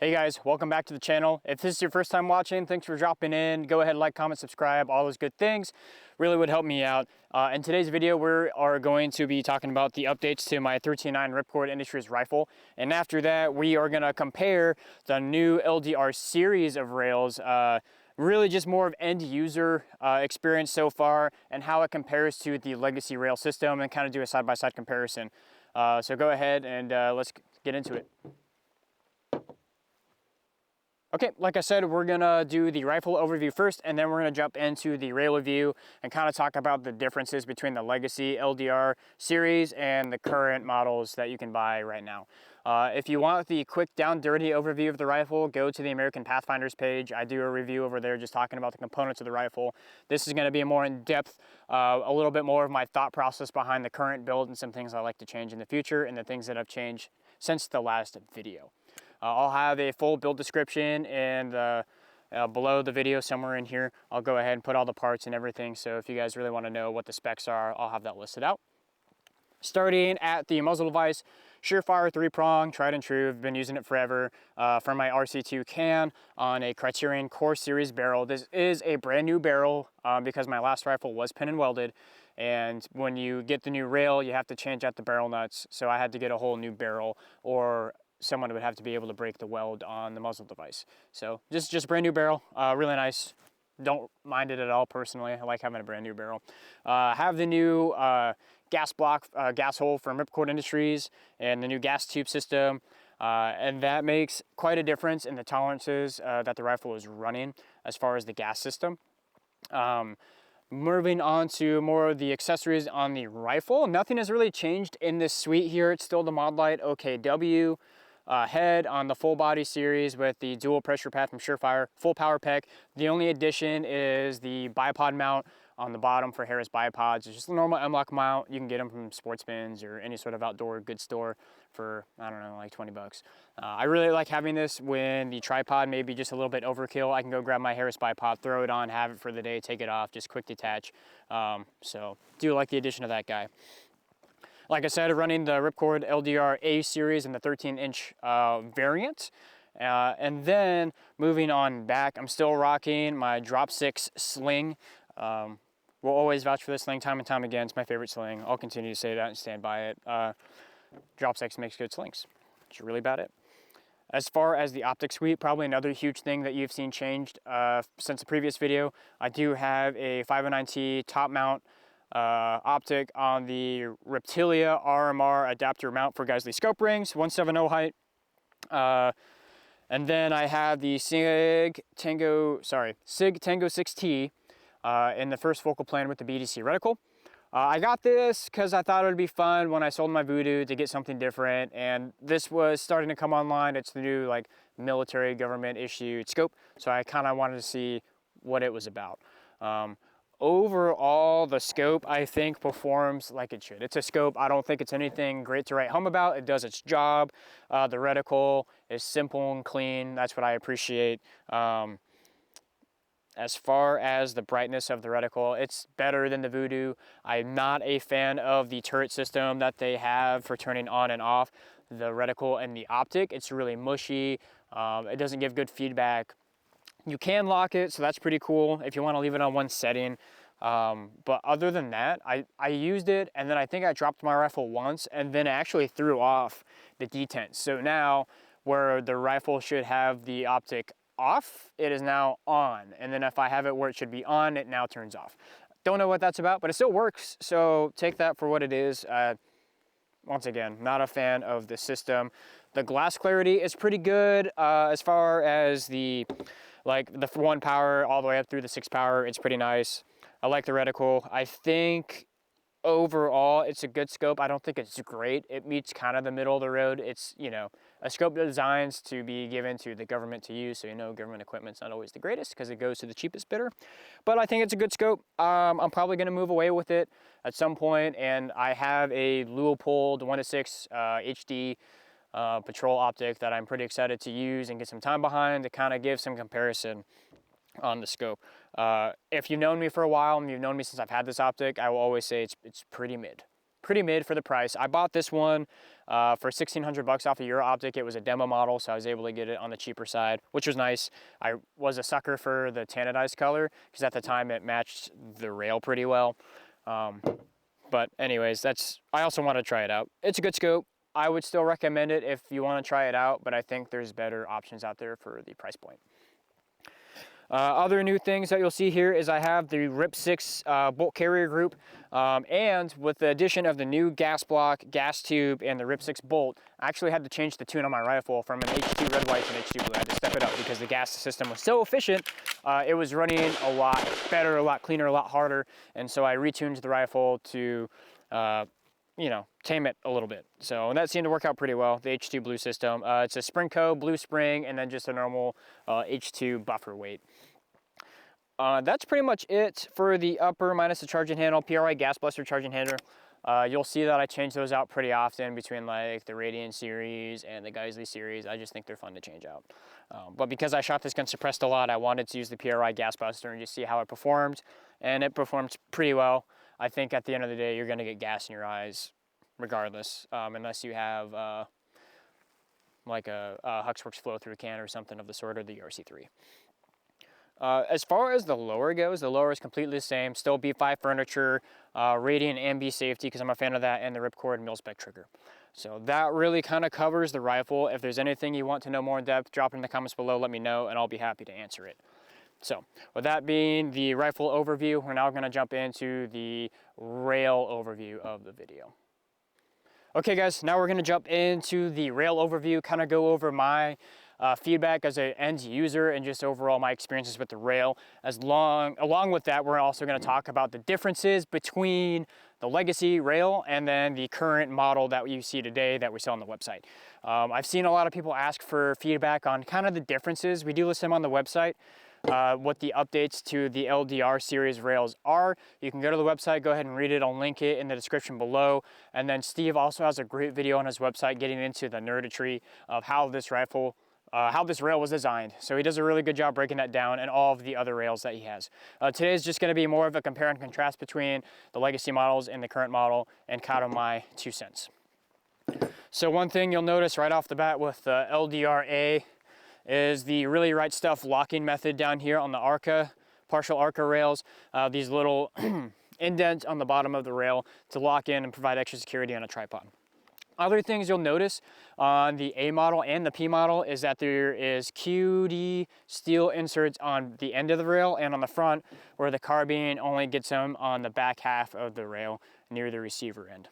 Hey guys, welcome back to the channel. If this is your first time watching, thanks for dropping in. Go ahead, like, comment, subscribe, all those good things. Really would help me out. In today's video, we are going to be talking about the updates to my 329 Ripcord Industries rifle. And after that, we are gonna compare the new Ldra series of rails, really just more of end user experience so far and how it compares to the legacy rail system and kind of do a side-by-side comparison. So go ahead and let's get into it. Okay, like I said, we're gonna do the rifle overview first, and then we're gonna jump into the rail review and kind of talk about the differences between the legacy Ldra series and the current models that you can buy right now. If you want the quick down dirty overview of the rifle, go to the American Pathfinders page. I do a review over there just talking about the components of the rifle. This is gonna be more in depth, a little bit more of my thought process behind the current build and some things I like to change in the future and the things that have changed since the last video. I'll have a full build description and below the video somewhere in here. I'll go ahead and put all the parts and everything. So if you guys really want to know what the specs are, I'll have that listed out. Starting at the muzzle device, Surefire 3-prong, tried and true. I've been using it forever for my RC2 can on a Criterion Core Series barrel. This is a brand new barrel because my last rifle was pin and welded. And when you get the new rail, you have to change out the barrel nuts. So I had to get a whole new barrel, or someone would have to be able to break the weld on the muzzle device. So just a brand new barrel, really nice. Don't mind it at all personally. I like having a brand new barrel. Have the new gas hole from Ripcord Industries and the new gas tube system. And that makes quite a difference in the tolerances that the rifle is running as far as the gas system. Moving on to more of the accessories on the rifle. Nothing has really changed in this suite here. It's still the Modlite OKW head on the full body series with the dual pressure pad from Surefire, full power pack. The only addition is the bipod mount on the bottom for Harris bipods. It's just a normal M-lock mount. You can get them from Sportsman's or any sort of outdoor goods store for, I don't know, like 20 bucks. I really like having this when the tripod may be just a little bit overkill. I can go grab my Harris bipod, throw it on, have it for the day, take it off, just quick detach. So do like the addition of that guy. Like I said, running the Ripcord Ldra A series in the 13-inch variant. And then moving on back, I'm still rocking my Drop 6 Sling. We'll always vouch for this sling time and time again. It's my favorite sling. I'll continue to say that and stand by it. Drop 6 makes good slings. That's really about it. As far as the optic suite, probably another huge thing that you've seen changed since the previous video. I do have a 509T top mount optic on the Reptilia RMR adapter mount for Geissele scope rings, 170 height. And then I have the Sig Tango 6T in the first focal plane with the BDC reticle. I got this because I thought it would be fun when I sold my Voodoo to get something different, and this was starting to come online. It's the new like military government issued scope, so I kind of wanted to see what it was about. Overall, the scope, I think, performs like it should. It's a scope. I don't think it's anything great to write home about. It does its job. The reticle is simple and clean. That's what I appreciate. As far as the brightness of the reticle, it's better than the Voodoo. I'm not a fan of the turret system that they have for turning on and off the reticle and the optic. It's really mushy. It doesn't give good feedback. You can lock it, so that's pretty cool if you want to leave it on one setting. But other than that, I used it, and then I think I dropped my rifle once, and then it actually threw off the detent. So now, where the rifle should have the optic off, it is now on. And then if I have it where it should be on, it now turns off. Don't know what that's about, but it still works, so take that for what it is. Once again, not a fan of the system. The glass clarity is pretty good as far as the 1 power all the way up through the 6 power. It's pretty nice. I like the reticle. I think overall it's a good scope. I don't think it's great. It meets kind of the middle of the road. It's, you know, a scope designs to be given to the government to use, so you know government equipment's not always the greatest because it goes to the cheapest bidder. But I think it's a good scope. I'm probably going to move away with it at some point, and I have a Leupold 1:6 HD patrol optic that I'm pretty excited to use and get some time behind to kind of give some comparison on the scope. If you've known me for a while and you've known me since I've had this optic, I will always say it's pretty mid for the price. I bought this one For 1,600 bucks off of Euro Optic. It was a demo model, so I was able to get it on the cheaper side, which was nice. I was a sucker for the tannadized color because at the time it matched the rail pretty well. But anyways, I also want to try it out. It's a good scope. I would still recommend it if you want to try it out, but I think there's better options out there for the price point. Other new things that you'll see here is I have the RIP6 bolt carrier group, and with the addition of the new gas block, gas tube, and the RIP6 bolt, I actually had to change the tune on my rifle from an H2 red, white to an H2 blue. I had to step it up because the gas system was so efficient. It was running a lot better, a lot cleaner, a lot harder, and so I retuned the rifle to you know, tame it a little bit. So, and that seemed to work out pretty well, the H2 blue system. It's a Springco blue spring and then just a normal H2 buffer weight. That's pretty much it for the upper minus the charging handle, PRI gas buster charging handle. You'll see that I change those out pretty often between like the Radiant series and the Geissele series. I just think they're fun to change out. But because I shot this gun suppressed a lot, I wanted to use the PRI gas buster and just see how it performed. And it performed pretty well. I think at the end of the day, you're gonna get gas in your eyes regardless, unless you have like a Huxworks flow-through can or something of the sort, or the RC3. As far as the lower goes, the lower is completely the same, still B5 furniture, Radiant and B safety because I'm a fan of that, and the Ripcord mil-spec trigger. So that really kind of covers the rifle. If there's anything you want to know more in depth, drop it in the comments below, let me know, and I'll be happy to answer it. So, with that being the rifle overview, we're now going to jump into the rail overview of the video. Okay guys, now we're going to jump into the rail overview, kind of go over my feedback as an end user and just overall my experiences with the rail. Along with that, we're also going to talk about the differences between the legacy rail and then the current model that you see today that we sell on the website. I've seen a lot of people ask for feedback on kind of the differences. We do list them on the website. What the updates to the Ldra series rails are. You can go to the website, go ahead and read it. I'll link it in the description below. And then Steve also has a great video on his website getting into the nerdetry of how this rifle, how this rail was designed. So he does a really good job breaking that down and all of the other rails that he has. Today is just going to be more of a compare and contrast between the legacy models and the current model and kind of my 2 cents. So one thing you'll notice right off the bat with the Ldra is the Really Right Stuff locking method down here on the Arca, partial Arca rails. These little indents on the bottom of the rail to lock in and provide extra security on a tripod. Other things you'll notice on the A model and the P model is that there is QD steel inserts on the end of the rail and on the front, where the carbine only gets them on the back half of the rail near the receiver end.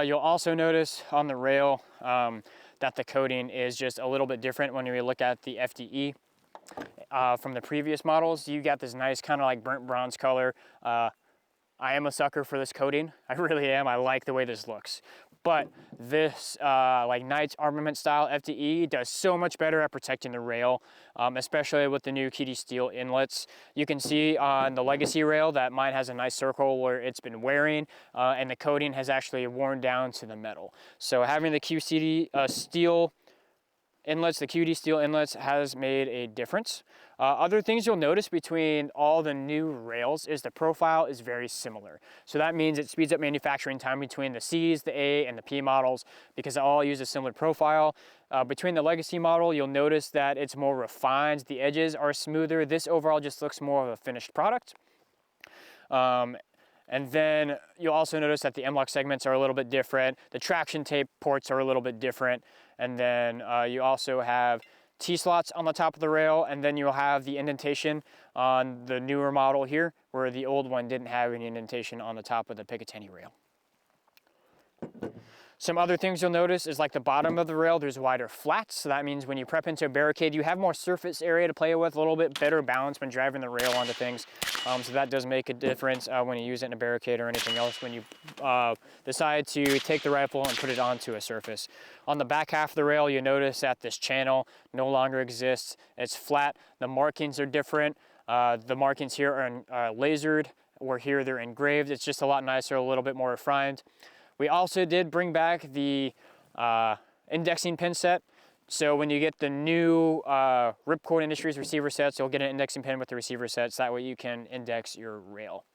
You'll also notice on the rail that the coating is just a little bit different when you look at the FDE. From the previous models, you got this nice kind of like burnt bronze color. I am a sucker for this coating. I really am. I like the way this looks. But this like Knight's Armament style FDE does so much better at protecting the rail, especially with the new QD steel inlets. You can see on the legacy rail that mine has a nice circle where it's been wearing, and the coating has actually worn down to the metal. So having the QCD steel inlets, the QD steel inlets, has made a difference. Other things you'll notice between all the new rails is the profile is very similar. So that means it speeds up manufacturing time between the C's, the A, and the P models because they all use a similar profile. Between the legacy model, you'll notice that it's more refined. The edges are smoother. This overall just looks more of a finished product. And then you'll also notice that the M-LOK segments are a little bit different. The traction tape ports are a little bit different. And then you also have T-slots on the top of the rail, and then you'll have the indentation on the newer model here, where the old one didn't have any indentation on the top of the Picatinny rail. Some other things you'll notice is like the bottom of the rail, there's wider flats. So that means when you prep into a barricade, you have more surface area to play with, a little bit better balance when driving the rail onto things. So that does make a difference when you use it in a barricade or anything else when you decide to take the rifle and put it onto a surface. On the back half of the rail, you notice that this channel no longer exists. It's flat. The markings are different. The markings here are lasered, where here they're engraved. It's just a lot nicer, a little bit more refined. We also did bring back the indexing pin set. So when you get the new Ripcord Industries receiver sets, you'll get an indexing pin with the receiver sets. That way you can index your rail.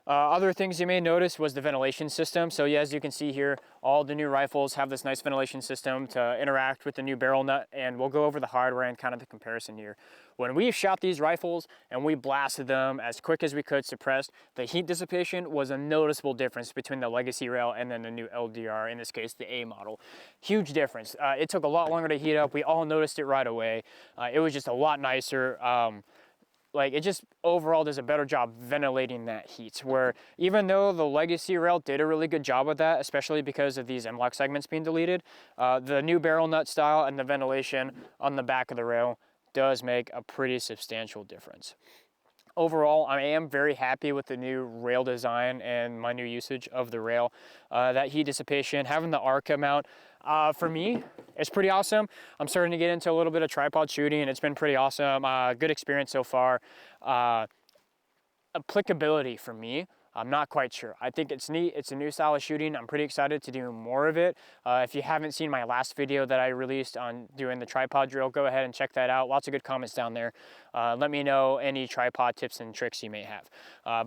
Other things you may notice was the ventilation system. So yeah, as you can see here, all the new rifles have this nice ventilation system to interact with the new barrel nut, and we'll go over the hardware and kind of the comparison here. When we shot these rifles and we blasted them as quick as we could suppressed, the heat dissipation was a noticeable difference between the legacy rail and then the new Ldra, in this case the A model. Huge difference. It took a lot longer to heat up. We all noticed it right away. It was just a lot nicer. Like, it just overall does a better job ventilating that heat, where even though the legacy rail did a really good job with that, especially because of these M-LOK segments being deleted, the new barrel nut style and the ventilation on the back of the rail does make a pretty substantial difference. Overall, I am very happy with the new rail design and my new usage of the rail. That heat dissipation, having the Arca mount, for me, it's pretty awesome. I'm starting to get into a little bit of tripod shooting, and it's been pretty awesome. Good experience so far. Applicability for me, I'm not quite sure. I think it's neat. It's a new style of shooting. I'm pretty excited to do more of it. If you haven't seen my last video that I released on doing the tripod drill, go ahead and check that out. Lots of good comments down there. Let me know any tripod tips and tricks you may have.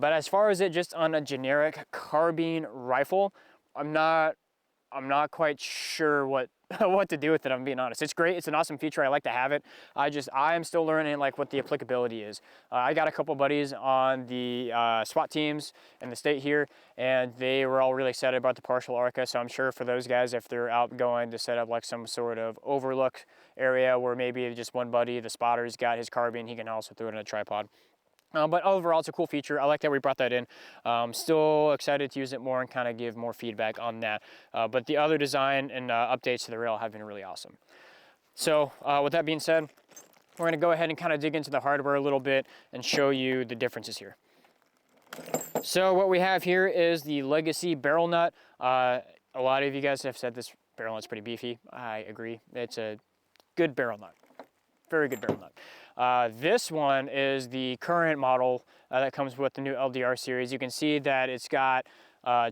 But as far as it just on a generic carbine rifle, I'm not quite sure what to do with it, I'm being honest. It's great, it's an awesome feature, I like to have it. I am still learning like what the applicability is. I got a couple buddies on the SWAT teams in the state here, and they were all really excited about the partial Arca, so I'm sure for those guys, if they're out going to set up like some sort of overlook area where maybe just one buddy, the spotter's got his carbine, he can also throw it in a tripod. But overall, it's a cool feature. I like that we brought that in. Still excited to use it more and kind of give more feedback on that. But the other design and updates to the rail have been really awesome. So with that being said, we're going to go ahead and kind of dig into the hardware a little bit and show you the differences here. So what we have here is the legacy barrel nut. A lot of you guys have said this barrel nut's pretty beefy. I agree. It's a good barrel nut. Very good barrel nut. This one is the current model that comes with the new Ldra series. You can see that it's got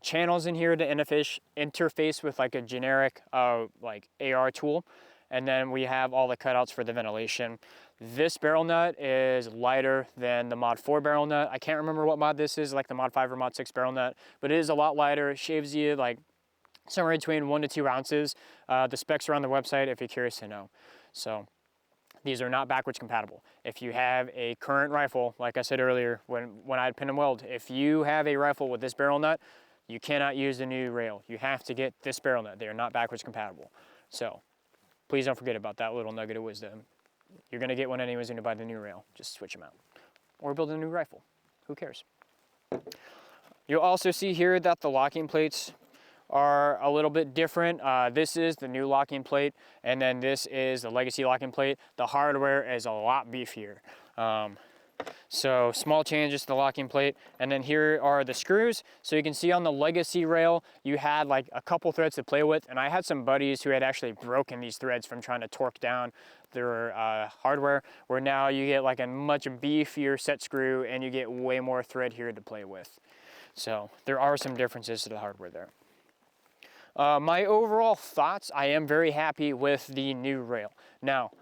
channels in here to interface with like a generic like AR tool. And then we have all the cutouts for the ventilation. This barrel nut is lighter than the Mod 4 barrel nut. I can't remember what mod this is, like the Mod 5 or Mod 6 barrel nut, but it is a lot lighter. It shaves you like somewhere between 1 to 2 ounces. The specs are on the website if you're curious to know. So these are not backwards compatible. If you have a current rifle, like I said earlier, when I had pin and weld, if you have a rifle with this barrel nut, you cannot use the new rail. You have to get this barrel nut. They are not backwards compatible. So please don't forget about that little nugget of wisdom. You're gonna get one anyways when you buy the new rail. Just switch them out. Or build a new rifle. Who cares? You'll also see here that the locking plates are a little bit different. This is the new locking plate, and then this is the legacy locking plate. The hardware is a lot beefier. So small changes to the locking plate, and then here are the screws. So you can see on the legacy rail, you had like a couple threads to play with, and I had some buddies who had actually broken these threads from trying to torque down their hardware, where now you get like a much beefier set screw, and you get way more thread here to play with. So there are some differences to the hardware there. My overall thoughts, I am very happy with the new rail. Now,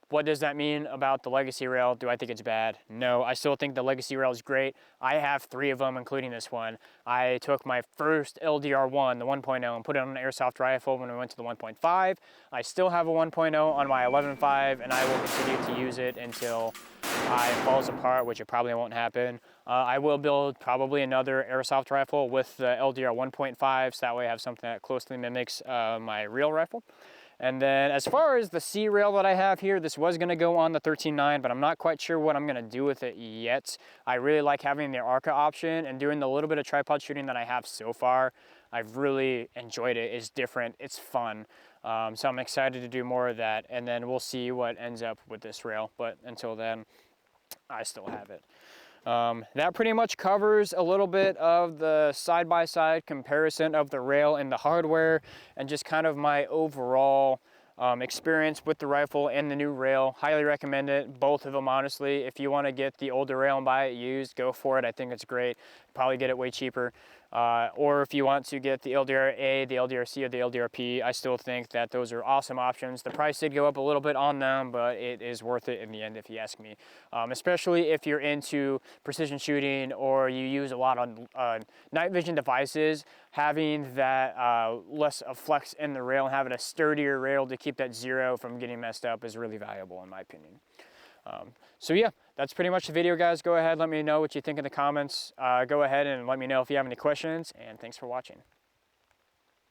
what does that mean about the legacy rail? Do I think it's bad? No, I still think the legacy rail is great. I have 3 of them, including this one. I took my first Ldr1, the 1.0, and put it on an airsoft rifle when we went to the 1.5. I still have a 1.0 on my 11.5, and I will continue to use it until it falls apart, which it probably won't happen. I will build probably another airsoft rifle with the Ldr 1.5, so that way I have something that closely mimics my real rifle. And then as far as the C rail that I have here, this was gonna go on the 13.9, but I'm not quite sure what I'm gonna do with it yet. I really like having the Arca option, and doing the little bit of tripod shooting that I have so far, I've really enjoyed it. It's different, it's fun. So I'm excited to do more of that, and then we'll see what ends up with this rail. But until then, I still have it. That pretty much covers a little bit of the side-by-side comparison of the rail and the hardware, and just kind of my overall experience with the rifle and the new rail. Highly recommend it, both of them, honestly. If you want to get the older rail and buy it used, go for it. I think it's great. Probably get it way cheaper. Or if you want to get the Ldra, the Ldra-C, or the Ldra-P, I still think that those are awesome options. The price did go up a little bit on them, but it is worth it in the end if you ask me. Especially if you're into precision shooting or you use a lot on night vision devices, having that less of flex in the rail and having a sturdier rail to keep that zero from getting messed up is really valuable in my opinion. So yeah, that's pretty much the video, guys. Go ahead, let me know what you think in the comments. Go ahead and let me know if you have any questions, and thanks for watching.